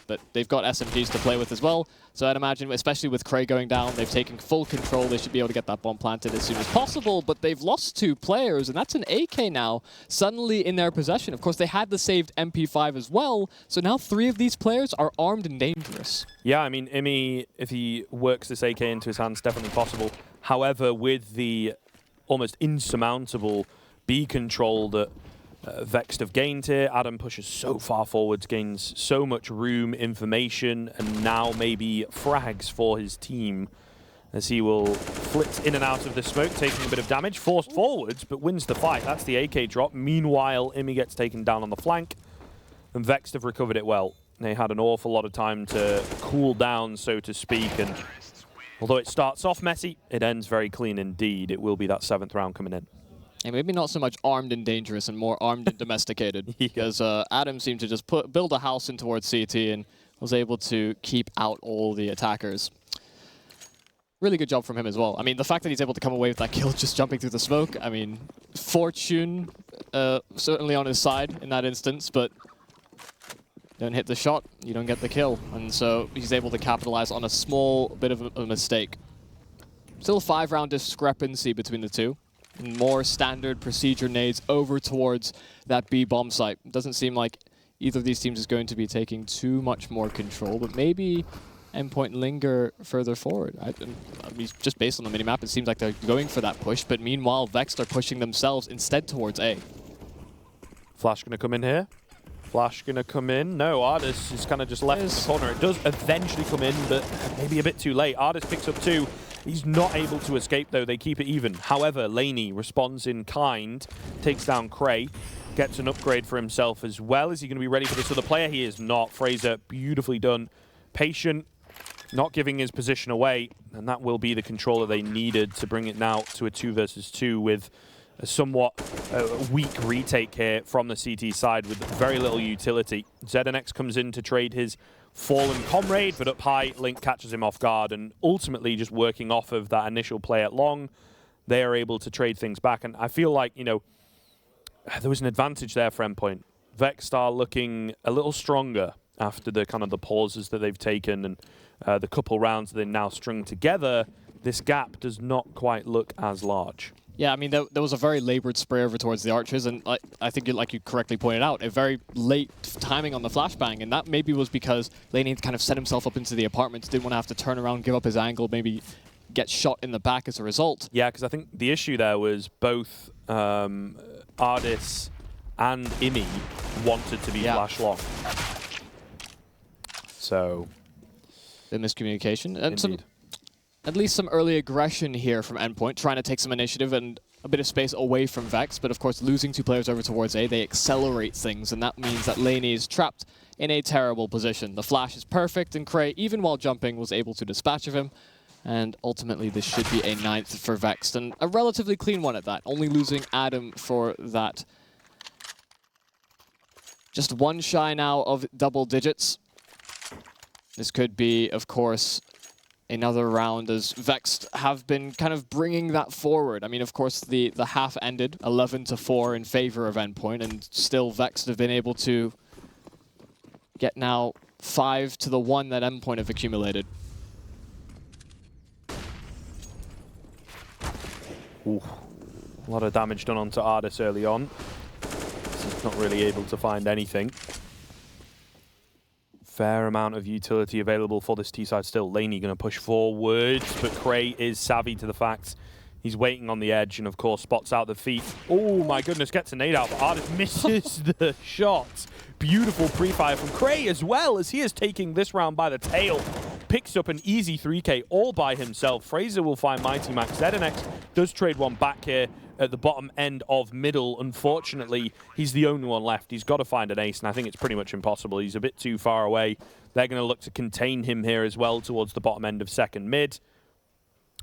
but they've got SMGs to play with as well. So I'd imagine, especially with Cray going down, they've taken full control. They should be able to get that bomb planted as soon as possible, but they've lost 2 players, and that's an AK now suddenly in their possession. Of course, they had the saved MP5 as well, so now 3 of these players are armed and dangerous. Yeah, I mean, Imi, if he works this AK into his hands, definitely possible. However, with the almost insurmountable B control that Vexed have gained here, Adam pushes so far forwards, gains so much room, information, and now maybe frags for his team as he will flit in and out of the smoke, taking a bit of damage, forced forwards, but wins the fight. That's the AK drop. Meanwhile, Imi gets taken down on the flank, and Vexed have recovered it well. They had an awful lot of time to cool down, so to speak, and although it starts off messy, it ends very clean indeed. It will be that 7th round coming in. And maybe not so much armed and dangerous and more armed and domesticated, because Adam seemed to just build a house in towards CT and was able to keep out all the attackers. Really good job from him as well. I mean, the fact that he's able to come away with that kill just jumping through the smoke, I mean, fortune certainly on his side in that instance, but don't hit the shot, you don't get the kill. And so he's able to capitalize on a small bit of a mistake. Still a 5-round discrepancy between the two. More standard procedure nades over towards that B bomb site. Doesn't seem like either of these teams is going to be taking too much more control, but maybe Endpoint linger further forward. I mean, just based on the minimap, it seems like they're going for that push, but meanwhile, Vexed are pushing themselves instead towards A. Flash gonna come in here. Flash gonna come in. No, Ardis is kind of just left in the corner. It does eventually come in, but maybe a bit too late. Ardis picks up 2. He's not able to escape, though. They keep it even. However, Laney responds in kind, takes down Cray, gets an upgrade for himself as well. Is he going to be ready for this other player? He is not. Fraser, beautifully done. Patient, not giving his position away, and that will be the controller they needed to bring it now to a 2 versus 2 with somewhat weak retake here from the CT side with very little utility. ZNX comes in to trade his fallen comrade, but up high, Link catches him off guard, and ultimately just working off of that initial play at long, they are able to trade things back. And I feel like, you know, there was an advantage there for Endpoint. Vexed are looking a little stronger after the kind of the pauses that they've taken and the couple rounds that they've now strung together. This gap does not quite look as large. Yeah, I mean, there was a very labored spray over towards the archers, and I think, like you correctly pointed out, a very late timing on the flashbang, and that maybe was because Laney kind of set himself up into the apartments, didn't want to have to turn around, give up his angle, maybe get shot in the back as a result. Yeah, because I think the issue there was both Ardis and Imi wanted to be flash long. So, the miscommunication. And at least some early aggression here from Endpoint, trying to take some initiative and a bit of space away from Vex, but of course losing 2 players over towards A, they accelerate things, and that means that Laney is trapped in a terrible position. The flash is perfect, and Cray, even while jumping, was able to dispatch of him, and ultimately this should be a 9th for Vex, and a relatively clean one at that, only losing Adam for that. Just 1 shy now of double digits. This could be, of course, another round as Vexed have been kind of bringing that forward. I mean, of course, the half ended 11-4 in favor of Endpoint, and still Vexed have been able to get now 5-1 that Endpoint have accumulated. Ooh, a lot of damage done onto Ardis early on. He's not really able to find anything. Fair amount of utility available for this T-side still. Laney going to push forwards, but Cray is savvy to the fact he's waiting on the edge and, of course, spots out the feet. Oh, my goodness, gets a nade out, but Ardis misses the shot. Beautiful pre-fire from Cray as well, as he is taking this round by the tail. Picks up an easy 3K all by himself. Fraser will find Mighty Max. ZNX does trade one back here at the bottom end of middle. Unfortunately, he's the only one left. He's got to find an ace, and I think it's pretty much impossible. He's a bit too far away. They're going to look to contain him here as well towards the bottom end of second mid.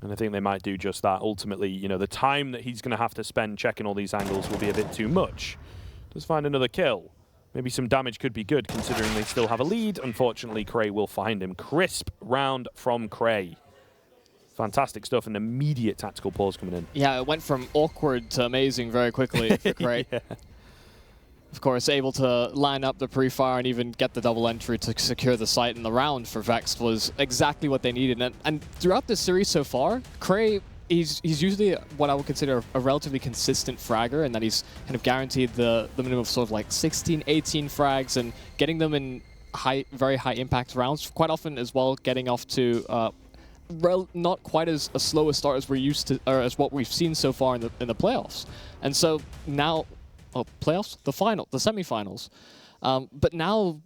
And I think they might do just that. Ultimately, you know, the time that he's going to have to spend checking all these angles will be a bit too much. Does find another kill. Maybe some damage could be good, considering they still have a lead. Unfortunately, Cray will find him. Crisp round from Cray. Fantastic stuff, and immediate tactical pause coming in. Yeah, it went from awkward to amazing very quickly for Cray. Yeah. Of course, able to line up the pre-fire and even get the double entry to secure the site in the round for Vexed was exactly what they needed. And throughout this series so far, Cray, he's usually what I would consider a relatively consistent fragger, and that he's kind of guaranteed the minimum of sort of like 16, 18 frags, and getting them in very high impact rounds, quite often as well, getting off to not quite as slow a start as we're used to, or as what we've seen so far in the playoffs. And so now, playoffs, the semifinals. But now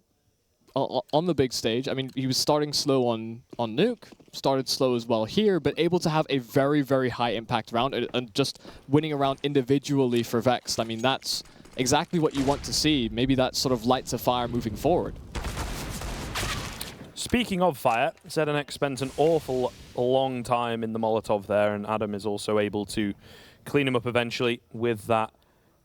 on the big stage, I mean, he was starting slow on Nuke, started slow as well here, but able to have a very, very high impact round and just winning a round individually for Vexed. I mean, that's exactly what you want to see. Maybe that sort of lights a fire moving forward. Speaking of fire, ZNX spends an awful long time in the Molotov there, and Adam is also able to clean him up eventually with that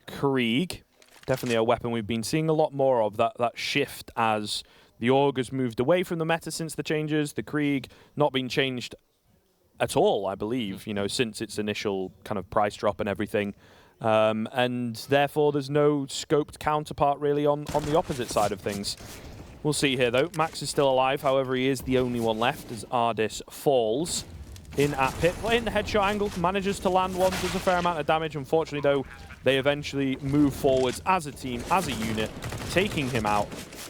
Krieg. Definitely a weapon we've been seeing a lot more of, that shift as the Org has moved away from the meta since the changes. The Krieg not been changed at all, I believe, you know, since its initial kind of price drop and everything. And therefore, there's no scoped counterpart really on the opposite side of things. We'll see here, though. Max is still alive. However, he is the only one left as Ardis falls in at pit. Well, in the headshot angle, manages to land one. Does a fair amount of damage. Unfortunately, though, they eventually move forwards as a team, as a unit, taking him out.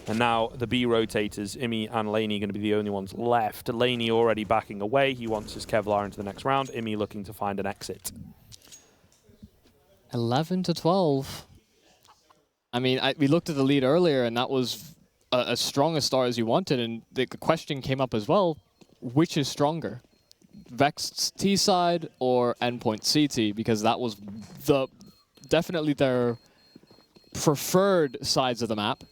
And now the B rotators, Imi and Laney, are going to be the only ones left. Laney already backing away. He wants his Kevlar into the next round. Imi looking to find an exit. 11-12. I mean, we looked at the lead earlier, and that was as strong a start as you wanted, and the question came up as well, which is stronger? Vexed's T side or Endpoint CT? Because that was definitely their preferred sides of the map.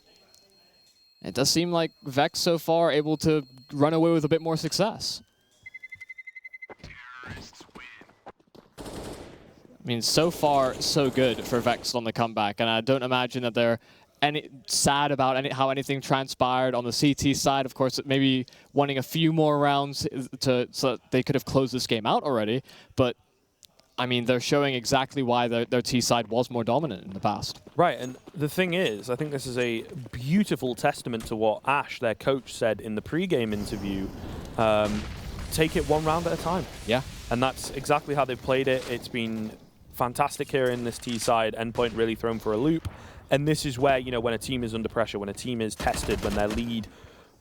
It does seem like Vex so far able to run away with a bit more success. mean, so far, so good for Vexed on the comeback, and I don't imagine that they're sad about how anything transpired on the CT side. Of course, maybe wanting a few more rounds so that they could have closed this game out already, but I mean, they're showing exactly why their T side was more dominant in the past. Right, and the thing is, I think this is a beautiful testament to what Ash, their coach, said in the pre-game interview. Take it one round at a time. Yeah. And that's exactly how they've played it. It's been fantastic here in this T side. Endpoint really thrown for a loop. And this is where, you know, when a team is under pressure, when a team is tested, when their lead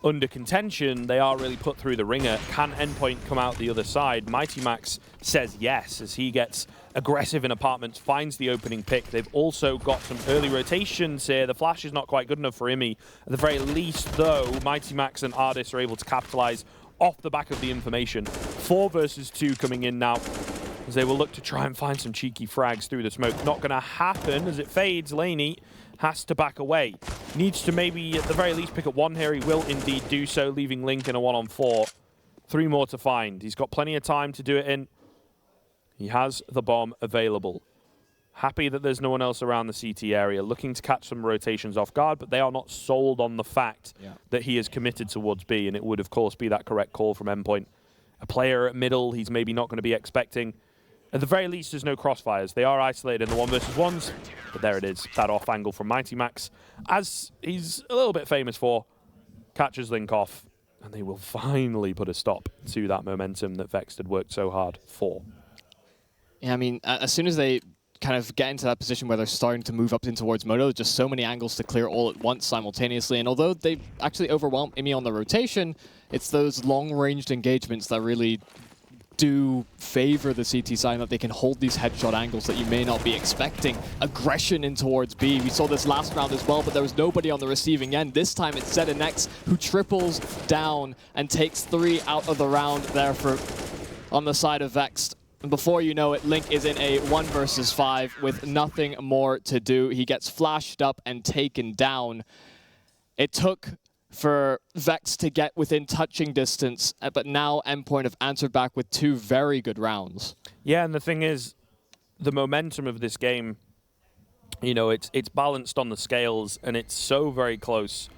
under contention, they are really put through the ringer. Can Endpoint come out the other side? Mighty Max says yes as he gets aggressive in apartments, finds the opening pick. They've also got some early rotations here. The flash is not quite good enough for Imi. At the very least, though, Mighty Max and Ardis are able to capitalize off the back of the information. 4 versus 2 coming in now as they will look to try and find some cheeky frags through the smoke. Not going to happen as it fades. Laney has to back away. Needs to maybe, at the very least, pick up one here. He will indeed do so, leaving Link in a 1-on-4. 3 more to find. He's got plenty of time to do it in. He has the bomb available. Happy that there's no one else around the CT area. Looking to catch some rotations off guard, but they are not sold on the fact that he is committed towards B, and it would, of course, be that correct call from Endpoint. A player at middle he's maybe not going to be expecting. At the very least, there's no crossfires. They are isolated in the 1 versus 1s, but there it is. That off angle from Mighty Max, as he's a little bit famous for, catches Link off, and they will finally put a stop to that momentum that Vexed had worked so hard for. Yeah, I mean, as soon as they kind of get into that position where they're starting to move up in towards Moto, there's just so many angles to clear all at once simultaneously, and although they actually overwhelm Imi on the rotation, it's those long-ranged engagements that really do favor the CT side, that they can hold these headshot angles that you may not be expecting. Aggression in towards B. We saw this last round as well, but there was nobody on the receiving end. This time it's ZNX who triples down and takes 3 out of the round there on the side of Vexed. And before you know it, Link is in a 1 versus 5 with nothing more to do. He gets flashed up and taken down. It took for Vex to get within touching distance, but now Endpoint have answered back with 2 very good rounds. Yeah, and the thing is, the momentum of this game, you know, it's balanced on the scales, and it's so very close.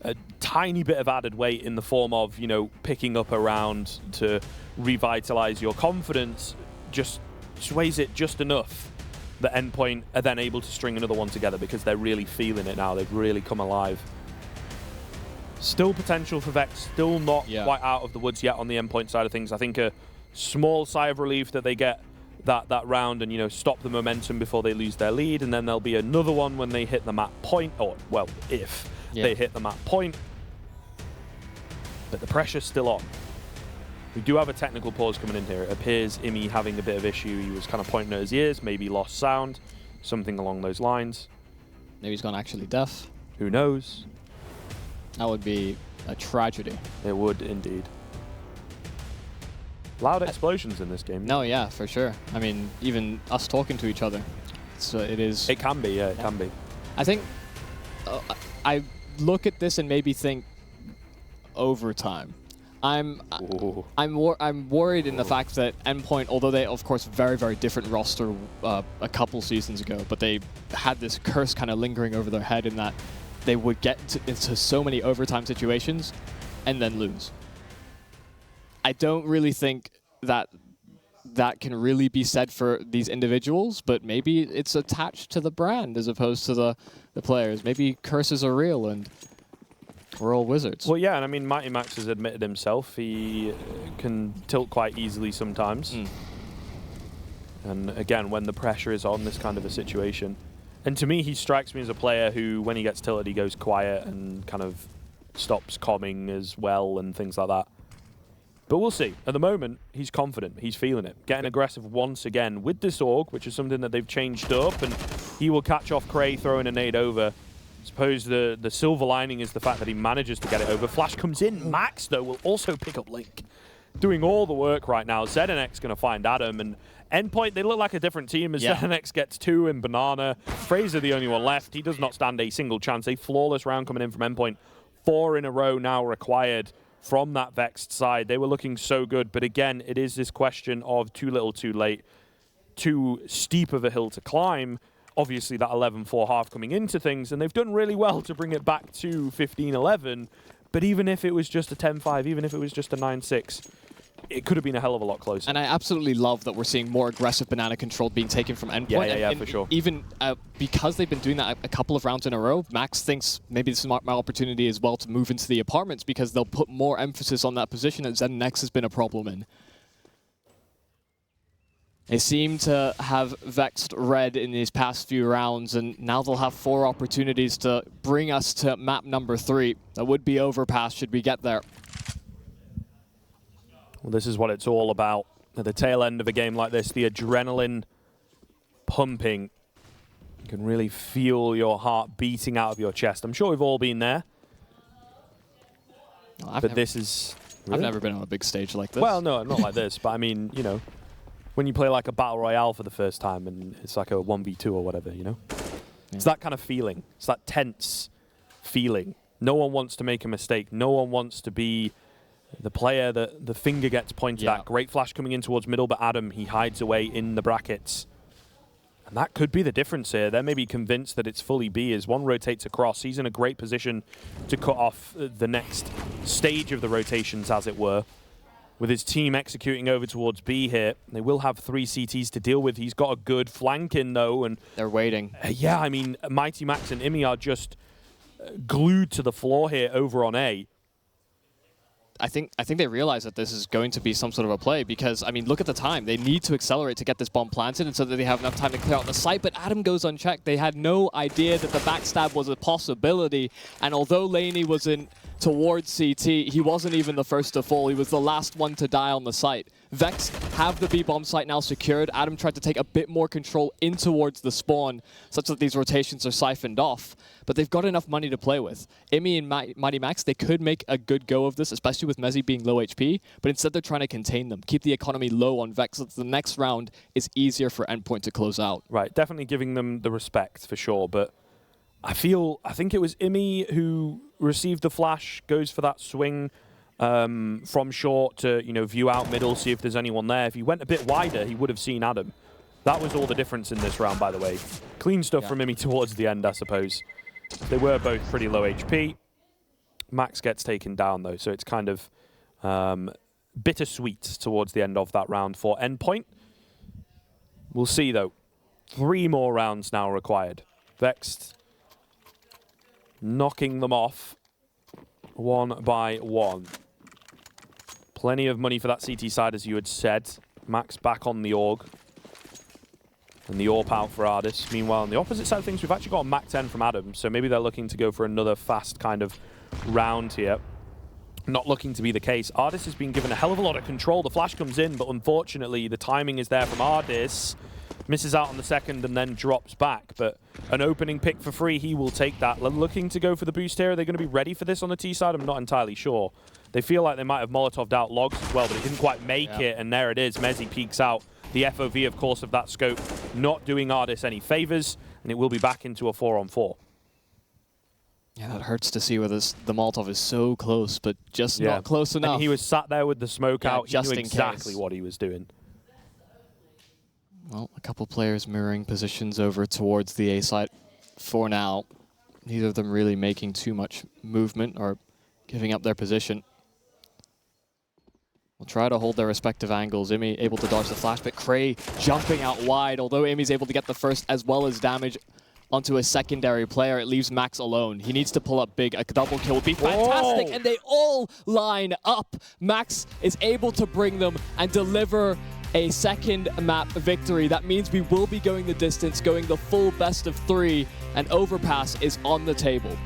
A tiny bit of added weight in the form of, you know, picking up a round to revitalize your confidence just sways it just enough that Endpoint are then able to string another one together because they're really feeling it now. They've really come alive. Still potential for Vex, still not quite out of the woods yet on the Endpoint side of things. I think a small sigh of relief that they get that round and, you know, stop the momentum before they lose their lead, and then there'll be another one when they hit the map point, or, well, if they hit the map point. But the pressure's still on. We do have a technical pause coming in here. It appears Imi having a bit of issue. He was kind of pointing at his ears, maybe lost sound, something along those lines. Maybe he's gone actually deaf. Who knows? That would be a tragedy. It would indeed. Loud explosions in this game. No, yeah, for sure. I mean, even us talking to each other. So it is. It can be, yeah, it can be. I think I look at this and maybe think overtime. I'm worried in the fact that Endpoint, although they, of course, very, very different roster a couple seasons ago, but they had this curse kind of lingering over their head in that they would get into so many overtime situations and then lose. I don't really think that can really be said for these individuals, but maybe it's attached to the brand as opposed to the players. Maybe curses are real and we're all wizards. Well, yeah, and I mean, Mighty Max has admitted himself. He can tilt quite easily sometimes. And again, when the pressure is on this kind of a situation. And to me, he strikes me as a player who, when he gets tilted, he goes quiet and kind of stops comming as well and things like that. But we'll see. At the moment, he's confident. He's feeling it. Getting aggressive once again with this Org, which is something that they've changed up, and he will catch off Cray throwing a nade over. I suppose the silver lining is the fact that he manages to get it over. Flash comes in. Max, though, will also pick up Link. Doing all the work right now. ZNX going to find Adam, and Endpoint, they look like a different team as ZNX gets 2 in Banana. Fraser the only one left. He does not stand a single chance. A flawless round coming in from Endpoint. 4 in a row now required from that Vexed side. They were looking so good, but again, it is this question of too little too late. too steep of a hill to climb. Obviously, that 11-4 half coming into things, and they've done really well to bring it back to 15-11. But even if it was just a 10-5, even if it was just a 9-6, it could have been a hell of a lot closer. And I absolutely love that we're seeing more aggressive banana control being taken from Endpoint. Yeah, for sure. Even because they've been doing that a couple of rounds in a row, Max thinks maybe this is my opportunity as well to move into the apartments because they'll put more emphasis on that position that ZenNex has been a problem in. They seem to have Vexed red in these past few rounds, and now they'll have 4 opportunities to bring us to map number 3. That would be overpass should we get there. Well, this is what it's all about. At the tail end of a game like this, the adrenaline pumping. You can really feel your heart beating out of your chest. I'm sure we've all been there. Well, this is... Really? I've never been on a big stage like this. Well, no, not like this. But I mean, you know, when you play like a Battle Royale for the first time and it's like a 1v2 or whatever, you know? Yeah. It's that kind of feeling. It's that tense feeling. No one wants to make a mistake. No one wants to be the player that the finger gets pointed at. Great flash coming in towards middle, but Adam, he hides away in the brackets. And that could be the difference here. They're maybe convinced that it's fully B as one rotates across. He's in a great position to cut off the next stage of the rotations, as it were. With his team executing over towards B here, they will have 3 CTs to deal with. He's got a good flank in, though. And they're waiting. Yeah, I mean, Mighty Max and Imi are just glued to the floor here over on A. I think they realize that this is going to be some sort of a play because, I mean, look at the time. They need to accelerate to get this bomb planted and so that they have enough time to clear out the site, but Adam goes unchecked. They had no idea that the backstab was a possibility, and although Laney was in towards CT, he wasn't even the first to fall. He was the last one to die on the site. Vex have the B-bomb site now secured. Adam tried to take a bit more control in towards the spawn, such that these rotations are siphoned off. But they've got enough money to play with. Imi and Mighty Max, they could make a good go of this, especially with Mezzi being low HP, but instead they're trying to contain them, keep the economy low on Vex so that the next round is easier for Endpoint to close out. Right, definitely giving them the respect for sure, but I think it was Imi who received the flash, goes for that swing from short to, you know, view out middle, see if there's anyone there. If he went a bit wider, he would have seen Adam. That was all the difference in this round, by the way. Clean stuff from Imi towards the end, I suppose. They were both pretty low HP. Max gets taken down, though, so it's kind of bittersweet towards the end of that round for Endpoint. We'll see, though. 3 more rounds now required. Vexed knocking them off one by one. Plenty of money for that CT side, as you had said. Max back on the AUG. And the AWP out for Ardis. Meanwhile, on the opposite side of things, we've actually got a Mac 10 from Adam, so maybe they're looking to go for another fast kind of round here. Not looking to be the case. Ardis has been given a hell of a lot of control. The flash comes in, but unfortunately, the timing is there from Ardis. Misses out on the second and then drops back, but an opening pick for free, he will take that. Looking to go for the boost here. Are they going to be ready for this on the T side? I'm not entirely sure. They feel like they might have Molotov'd out logs as well, but it didn't quite make it, and there it is. Mezzi peeks out. The FOV, of course, of that scope, not doing Ardis any favors, and it will be back into a 4-on-4. Yeah, that hurts to see where the Molotov is so close, but just not close enough. And he was sat there with the smoke out. He just knew in exactly case. what he was doing. Well, a couple players mirroring positions over towards the A side for now. Neither of them really making too much movement or giving up their position. We'll try to hold their respective angles. Imi able to dodge the flash, but Cray jumping out wide. Although Imi's able to get the first as well as damage onto a secondary player, it leaves Max alone. He needs to pull up big. A double kill would be fantastic, and they all line up. Max is able to bring them and deliver a second map victory. That means we will be going the distance, going the full best of 3, and Overpass is on the table.